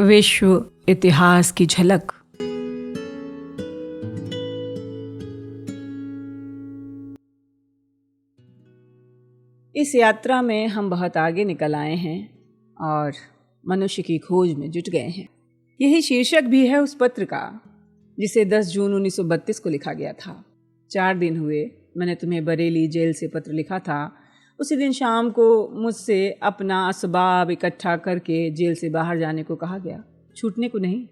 विश्व इतिहास की झलक। इस यात्रा में हम बहुत आगे निकल आए हैं और मनुष्य की खोज में जुट गए हैं। यही शीर्षक भी है उस पत्र का जिसे 10 जून 1932 को लिखा गया था। 4 दिन हुए मैंने तुम्हें बरेली जेल से पत्र लिखा था। उसी दिन शाम को मुझसे अपना असबाब इकट्ठा करके जेल से बाहर जाने को कहा गया, छूटने को नहीं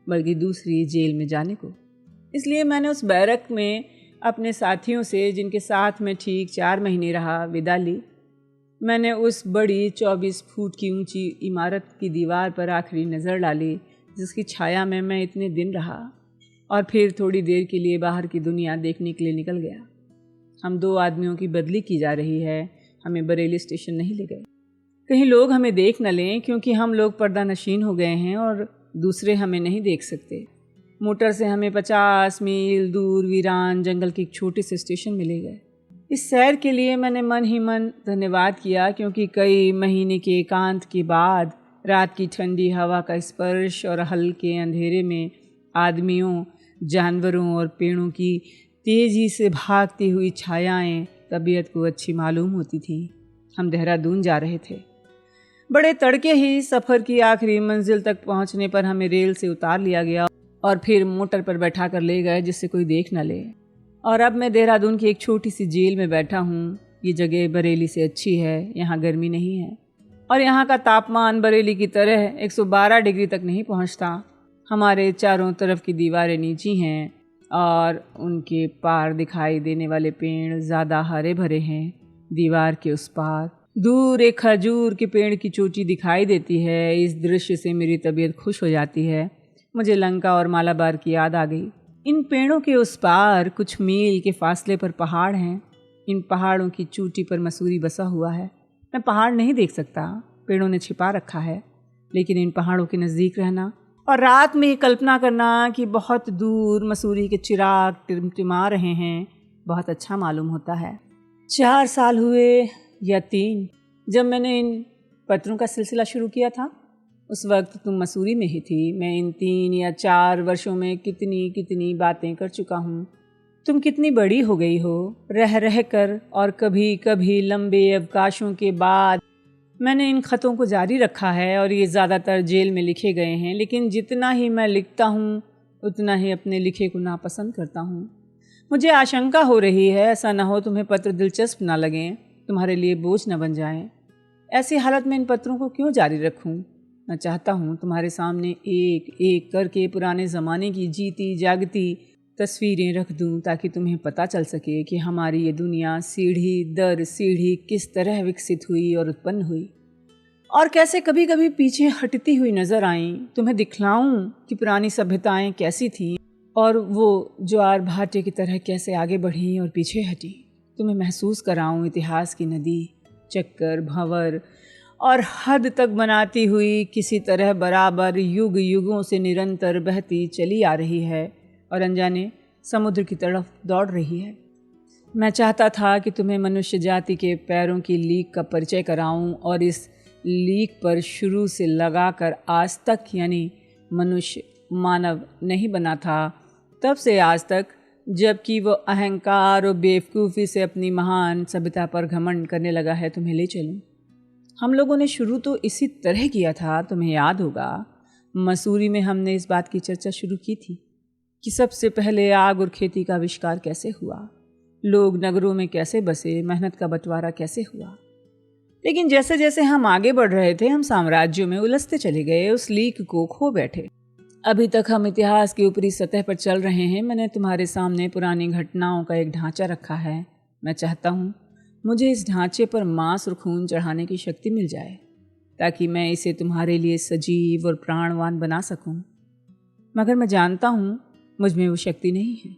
बल्कि दूसरी जेल में जाने को। इसलिए मैंने उस बैरक में अपने साथियों से, जिनके साथ में ठीक 4 महीने रहा, विदा ली। मैंने उस बड़ी 24 फुट की ऊंची इमारत की दीवार पर आखिरी नज़र डाली जिसकी छाया में मैं इतने दिन रहा, और फिर थोड़ी देर के लिए बाहर की दुनिया देखने के लिए निकल गया। हम 2 आदमियों की बदली की जा रही है। हमें बरेली स्टेशन नहीं ले गए, कहीं लोग हमें देख न लें, क्योंकि हम लोग पर्दा नशीन हो गए हैं और दूसरे हमें नहीं देख सकते। मोटर से हमें 50 मील दूर वीरान जंगल के एक छोटे से स्टेशन में ले गए। इस सैर के लिए मैंने मन ही मन धन्यवाद किया, क्योंकि कई महीने के एकांत के बाद रात की ठंडी हवा का स्पर्श और हल्के अंधेरे में आदमियों, जानवरों और पेड़ों की तेजी से भागती हुई छायाएं तबीयत को अच्छी मालूम होती थी। हम देहरादून जा रहे थे। बड़े तड़के ही सफ़र की आखिरी मंजिल तक पहुंचने पर हमें रेल से उतार लिया गया और फिर मोटर पर बैठा कर ले गए जिससे कोई देख न ले। और अब मैं देहरादून की एक छोटी सी जेल में बैठा हूँ। ये जगह बरेली से अच्छी है, यहाँ गर्मी नहीं है और यहाँ का तापमान बरेली की तरह 112 डिग्री तक नहीं पहुँचता। हमारे चारों तरफ की दीवारें नीची हैं और उनके पार दिखाई देने वाले पेड़ ज़्यादा हरे भरे हैं। दीवार के उस पार दूर एक खजूर के पेड़ की चोटी दिखाई देती है। इस दृश्य से मेरी तबीयत खुश हो जाती है। मुझे लंका और मालाबार की याद आ गई। इन पेड़ों के उस पार कुछ मील के फासले पर पहाड़ हैं। इन पहाड़ों की चोटी पर मसूरी बसा हुआ है। मैं पहाड़ नहीं देख सकता, पेड़ों ने छिपा रखा है, लेकिन इन पहाड़ों के नज़दीक रहना और रात में कल्पना करना कि बहुत दूर मसूरी के चिराग टिमटिमा रहे हैं बहुत अच्छा मालूम होता है। 4 साल हुए या 3 जब मैंने इन पत्रों का सिलसिला शुरू किया था। उस वक्त तुम मसूरी में ही थी। मैं इन 3 या 4 वर्षों में कितनी कितनी बातें कर चुका हूँ। तुम कितनी बड़ी हो गई हो रह रह कर, और कभी कभी लंबे अवकाशों के बाद मैंने इन ख़तों को जारी रखा है और ये ज़्यादातर जेल में लिखे गए हैं। लेकिन जितना ही मैं लिखता हूँ उतना ही अपने लिखे को नापसंद करता हूँ। मुझे आशंका हो रही है ऐसा ना हो तुम्हें पत्र दिलचस्प ना लगें, तुम्हारे लिए बोझ न बन जाएं। ऐसी हालत में इन पत्रों को क्यों जारी रखूं? मैं चाहता हूं तुम्हारे सामने एक एक करके पुराने ज़माने की जीती जागती तस्वीरें रख दूं, ताकि तुम्हें पता चल सके कि हमारी ये दुनिया सीढ़ी दर सीढ़ी किस तरह विकसित हुई और उत्पन्न हुई, और कैसे कभी कभी पीछे हटती हुई नज़र आईं। तुम्हें दिखलाऊं कि पुरानी सभ्यताएं कैसी थीं और वो ज्वार भाटे की तरह कैसे आगे बढ़ी और पीछे हटी। तुम्हें महसूस कराऊं इतिहास की नदी चक्कर, भंवर और हद तक बनाती हुई किसी तरह बराबर युग युगों से निरंतर बहती चली आ रही है और अनजाने समुद्र की तरफ दौड़ रही है। मैं चाहता था कि तुम्हें मनुष्य जाति के पैरों की लीक का परिचय कराऊं, और इस लीक पर शुरू से लगाकर आज तक, यानी मनुष्य मानव नहीं बना था तब से आज तक, जबकि वो अहंकार और बेवकूफ़ी से अपनी महान सभ्यता पर घमंड करने लगा है, तुम्हें ले चलूं। हम लोगों ने शुरू तो इसी तरह किया था। तुम्हें याद होगा मसूरी में हमने इस बात की चर्चा शुरू की थी कि सबसे पहले आग और खेती का आविष्कार कैसे हुआ, लोग नगरों में कैसे बसे, मेहनत का बंटवारा कैसे हुआ। लेकिन जैसे जैसे हम आगे बढ़ रहे थे हम साम्राज्यों में उलझते चले गए, उस लीक को खो बैठे। अभी तक हम इतिहास की ऊपरी सतह पर चल रहे हैं। मैंने तुम्हारे सामने पुरानी घटनाओं का एक ढांचा रखा है। मैं चाहता हूँ मुझे इस ढांचे पर मांस और खून चढ़ाने की शक्ति मिल जाए, ताकि मैं इसे तुम्हारे लिए सजीव और प्राणवान बना सकूं। मगर मैं जानता हूँ मुझ में वो शक्ति नहीं है,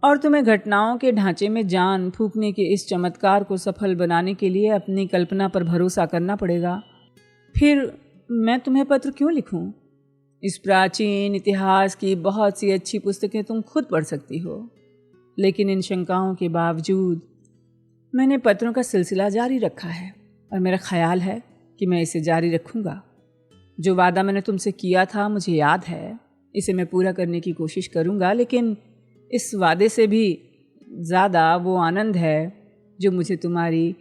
और तुम्हें घटनाओं के ढांचे में जान फूंकने के इस चमत्कार को सफल बनाने के लिए अपनी कल्पना पर भरोसा करना पड़ेगा। फिर मैं तुम्हें पत्र क्यों लिखूं? इस प्राचीन इतिहास की बहुत सी अच्छी पुस्तकें तुम खुद पढ़ सकती हो, लेकिन इन शंकाओं के बावजूद मैंने पत्रों का सिलसिला जारी रखा है और मेरा ख्याल है कि मैं इसे जारी रखूँगा। जो वादा मैंने तुमसे किया था मुझे याद है, इसे मैं पूरा करने की कोशिश करूँगा, लेकिन इस वादे से भी ज़्यादा वो आनंद है जो मुझे तुम्हारी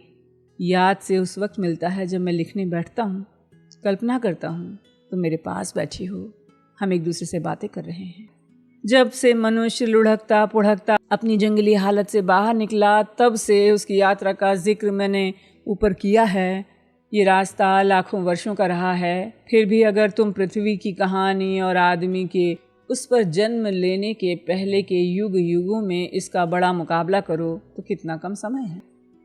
याद से उस वक्त मिलता है जब मैं लिखने बैठता हूँ। कल्पना करता हूँ तुम मेरे पास बैठी हो, हम एक दूसरे से बातें कर रहे हैं। जब से मनुष्य लुढ़कता पुढ़कता अपनी जंगली हालत से बाहर निकला, तब से उसकी यात्रा का जिक्र मैंने ऊपर किया है। ये रास्ता लाखों वर्षों का रहा है, फिर भी अगर तुम पृथ्वी की कहानी और आदमी के उस पर जन्म लेने के पहले के युग युगों में इसका बड़ा मुकाबला करो तो कितना कम समय है।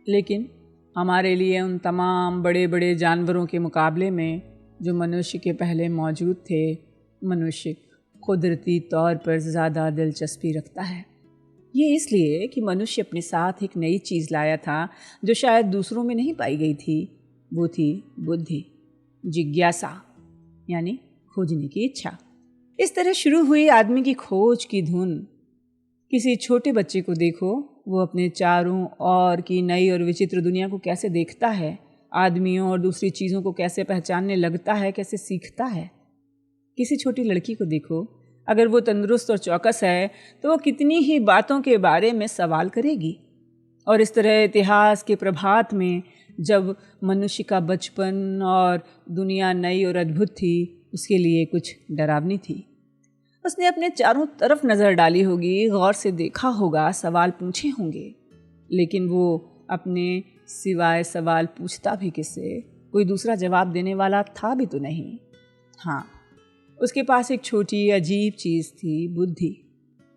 लेकिन हमारे लिए उन तमाम बड़े बड़े जानवरों के मुकाबले में जो मनुष्य के पहले मौजूद थे, मनुष्य कुदरती तौर पर ज़्यादा दिलचस्पी रखता है। ये इसलिए कि मनुष्य अपने साथ एक नई चीज़ लाया था जो शायद दूसरों में नहीं पाई गई थी। वो थी बुद्धि, जिज्ञासा, यानी खोजने की इच्छा। इस तरह शुरू हुई आदमी की खोज की धुन। किसी छोटे बच्चे को देखो, वो अपने चारों ओर की नई और विचित्र दुनिया को कैसे देखता है, आदमियों और दूसरी चीज़ों को कैसे पहचानने लगता है, कैसे सीखता है। किसी छोटी लड़की को देखो, अगर वो तंदुरुस्त और चौकस है तो वो कितनी ही बातों के बारे में सवाल करेगी। और इस तरह इतिहास के प्रभात में जब मनुष्य का बचपन और दुनिया नई और अद्भुत थी, उसके लिए कुछ डरावनी थी। उसने अपने चारों तरफ नज़र डाली होगी, गौर से देखा होगा, सवाल पूछे होंगे, लेकिन वो अपने सिवाय सवाल पूछता भी किससे? कोई दूसरा जवाब देने वाला था भी तो नहीं। हाँ, उसके पास एक छोटी अजीब चीज़ थी, बुद्धि,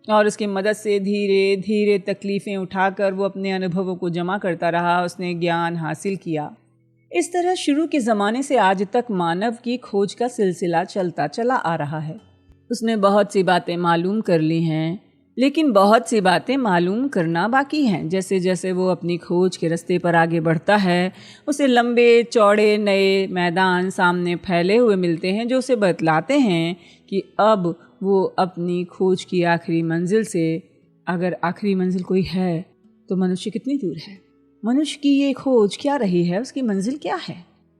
और उसकी मदद से धीरे धीरे तकलीफ़ें उठाकर वो अपने अनुभवों को जमा करता रहा। उसने ज्ञान हासिल किया। इस तरह शुरू के ज़माने से आज तक मानव की खोज का सिलसिला चलता चला आ रहा है। उसने बहुत सी बातें मालूम कर ली हैं, लेकिन बहुत सी बातें मालूम करना बाकी हैं। जैसे जैसे वो अपनी खोज के रास्ते पर आगे बढ़ता है, उसे लंबे चौड़े नए मैदान सामने फैले हुए मिलते हैं जो उसे बतलाते हैं कि अब वो अपनी खोज की आखिरी मंजिल से, अगर आखिरी मंजिल कोई है तो मनुष्य कितनी दूर है, मनुष्य की ये खोज क्या रही है, उसकी मंजिल क्या है।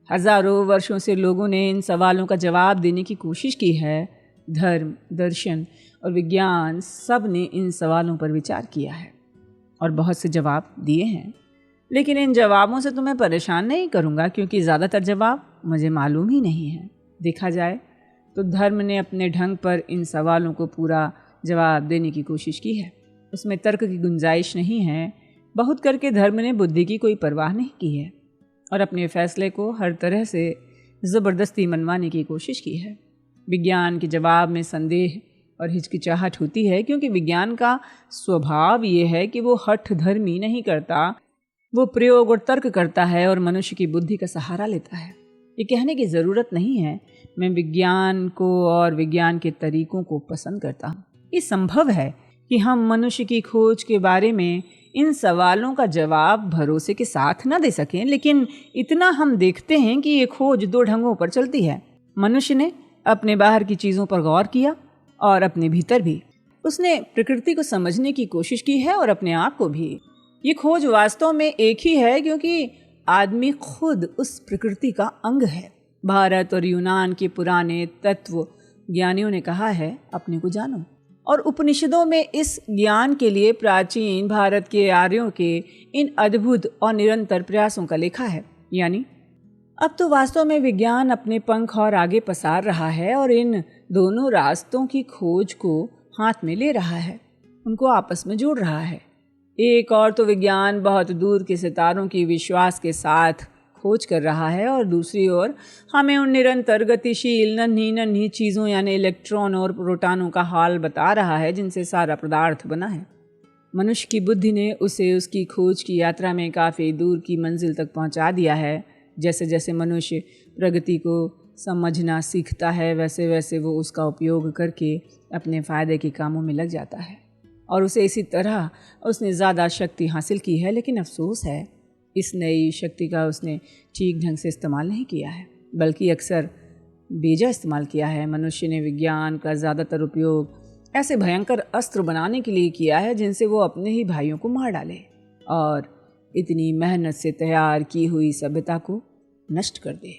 हजारों वर्षों से लोगों ने इन सवालों का जवाब देने की कोशिश की है। धर्म, दर्शन और विज्ञान सब ने इन सवालों पर विचार किया है और बहुत से जवाब दिए हैं। लेकिन इन जवाबों से तुम्हें परेशान नहीं करूँगा, क्योंकि ज़्यादातर जवाब मुझे मालूम ही नहीं है। देखा जाए तो धर्म ने अपने ढंग पर इन सवालों को पूरा जवाब देने की कोशिश की है। उसमें तर्क की गुंजाइश नहीं है। बहुत करके धर्म ने बुद्धि की कोई परवाह नहीं की है और अपने फैसले को हर तरह से ज़बरदस्ती मनवाने की कोशिश की है। विज्ञान के जवाब में संदेह और हिचकिचाहट होती है, क्योंकि विज्ञान का स्वभाव ये है कि वो हठ धर्मी नहीं करता, वो प्रयोग और तर्क करता है और मनुष्य की बुद्धि का सहारा लेता है। ये कहने की ज़रूरत नहीं है मैं विज्ञान को और विज्ञान के तरीकों को पसंद करता हूँ। ये संभव है कि हम मनुष्य की खोज के बारे में इन सवालों का जवाब भरोसे के साथ न दे सकें, लेकिन इतना हम देखते हैं कि ये खोज दो ढंगों पर चलती है। मनुष्य ने अपने बाहर की चीज़ों पर गौर किया और अपने भीतर भी। उसने प्रकृति को समझने की कोशिश की है और अपने आप को भी। ये खोज वास्तव में एक ही है, क्योंकि आदमी खुद उस प्रकृति का अंग है। भारत और यूनान के पुराने तत्व ज्ञानियों ने कहा है, अपने को जानो, और उपनिषदों में इस ज्ञान के लिए प्राचीन भारत के आर्यों के इन अद्भुत और निरंतर प्रयासों का लेखा है। यानी अब तो वास्तव में विज्ञान अपने पंख और आगे पसार रहा है और इन दोनों रास्तों की खोज को हाथ में ले रहा है, उनको आपस में जोड़ रहा है। एक और तो विज्ञान बहुत दूर के सितारों की विश्वास के साथ खोज कर रहा है, और दूसरी ओर हमें उन निरंतर गतिशील नन्ही नन्ही चीज़ों यानी इलेक्ट्रॉन और प्रोटॉनों का हाल बता रहा है जिनसे सारा पदार्थ बना है। मनुष्य की बुद्धि ने उसे उसकी खोज की यात्रा में काफ़ी दूर की मंजिल तक पहुंचा दिया है। जैसे जैसे मनुष्य प्रगति को समझना सीखता है, वैसे वैसे वो उसका उपयोग करके अपने फ़ायदे के कामों में लग जाता है, और उसे इसी तरह उसने ज़्यादा शक्ति हासिल की है। लेकिन अफसोस है, इस नई शक्ति का उसने ठीक ढंग से इस्तेमाल नहीं किया है, बल्कि अक्सर बेजा इस्तेमाल किया है। मनुष्य ने विज्ञान का ज़्यादातर उपयोग ऐसे भयंकर अस्त्र बनाने के लिए किया है जिनसे वो अपने ही भाइयों को मार डाले और इतनी मेहनत से तैयार की हुई सभ्यता को नष्ट कर दे।